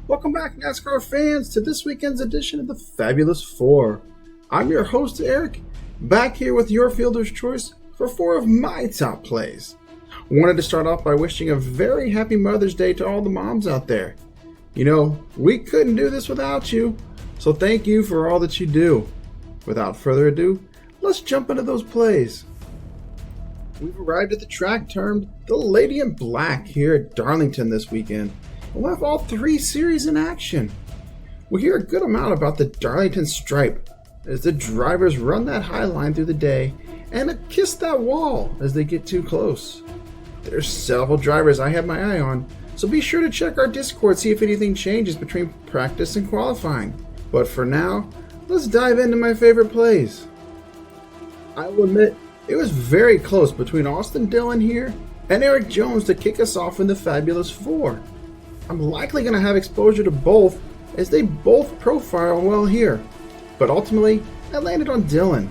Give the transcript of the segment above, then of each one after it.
Welcome back, NASCAR fans, to this weekend's edition of the Fabulous Four. I'm your host, Eric, back here with your fielder's choice for four of my top plays. Wanted to start off by wishing a very happy Mother's Day to all the moms out there. You know, we couldn't do this without you, so thank you for all that you do. Without further ado, let's jump into those plays. We've arrived at the track termed the Lady in Black here at Darlington this weekend. We'll have all three series in action. We'll hear a good amount about the Darlington Stripe as the drivers run that high line through the day and kiss that wall as they get too close. There's several drivers I have my eye on, so be sure to check our Discord, see if anything changes between practice and qualifying. But for now, let's dive into my favorite plays. I will admit, it was very close between Austin Dillon here and Eric Jones to kick us off in the Fabulous Four. I'm likely going to have exposure to both as they both profile well here, but ultimately I landed on Dillon.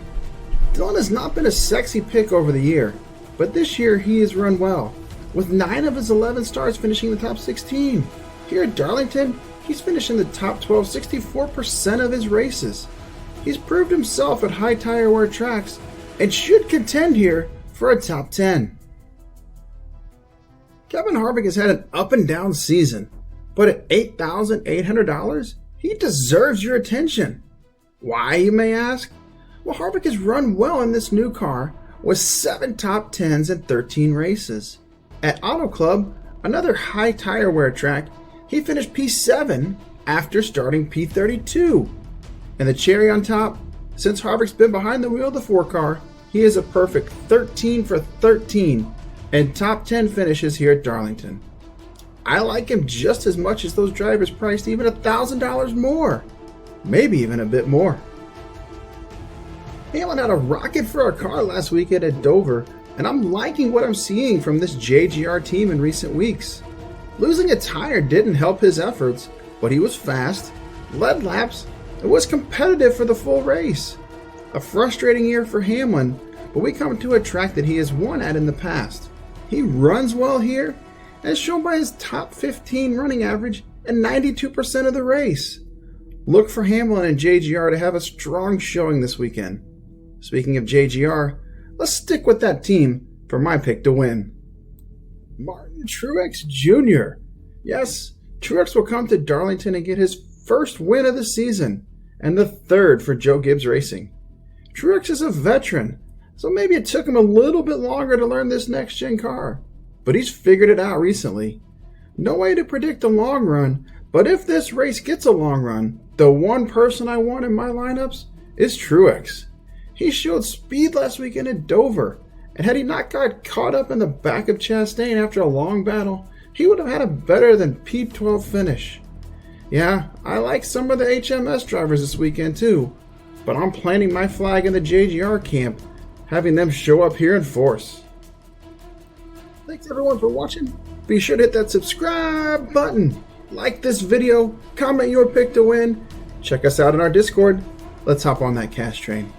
Dillon has not been a sexy pick over the year, but this year he has run well, with 9 of his 11 starts finishing in the top 16. Here at Darlington, he's finished in the top 12 64% of his races. He's proved himself at high tire wear tracks and should contend here for a top 10. Kevin Harvick has had an up and down season, but at $8,800, he deserves your attention. Why, you may ask? Well, Harvick has run well in this new car with 7 top 10s and 13 races. At Auto Club, another high tire wear track, he finished P7 after starting P32. And the cherry on top, since Harvick's been behind the wheel of the 4 car, he is a perfect 13 for 13 and top 10 finishes here at Darlington. I like him just as much as those drivers priced even $1,000 more, maybe even a bit more. Hamlin had a rocket for our car last weekend at Dover, and I'm liking what I'm seeing from this JGR team in recent weeks. Losing a tire didn't help his efforts, but he was fast, led laps, and was competitive for the full race. A frustrating year for Hamlin, but we come to a track that he has won at in the past. He runs well here, as shown by his top 15 running average and 92% of the race. Look for Hamlin and JGR to have a strong showing this weekend. Speaking of JGR, let's stick with that team for my pick to win. Martin Truex Jr. Yes, Truex will come to Darlington and get his first win of the season, and the third for Joe Gibbs Racing. Truex is a veteran, so maybe it took him a little bit longer to learn this next-gen car, but he's figured it out recently. No way to predict the long run, but if this race gets a long run, the one person I want in my lineups is Truex. He showed speed last weekend at Dover, and had he not got caught up in the back of Chastain after a long battle, he would have had a better than P12 finish. Yeah, I like some of the HMS drivers this weekend too, but I'm planting my flag in the JGR camp, having them show up here in force. Thanks everyone for watching. Be sure to hit that subscribe button, like this video, comment your pick to win, check us out in our Discord. Let's hop on that cash train.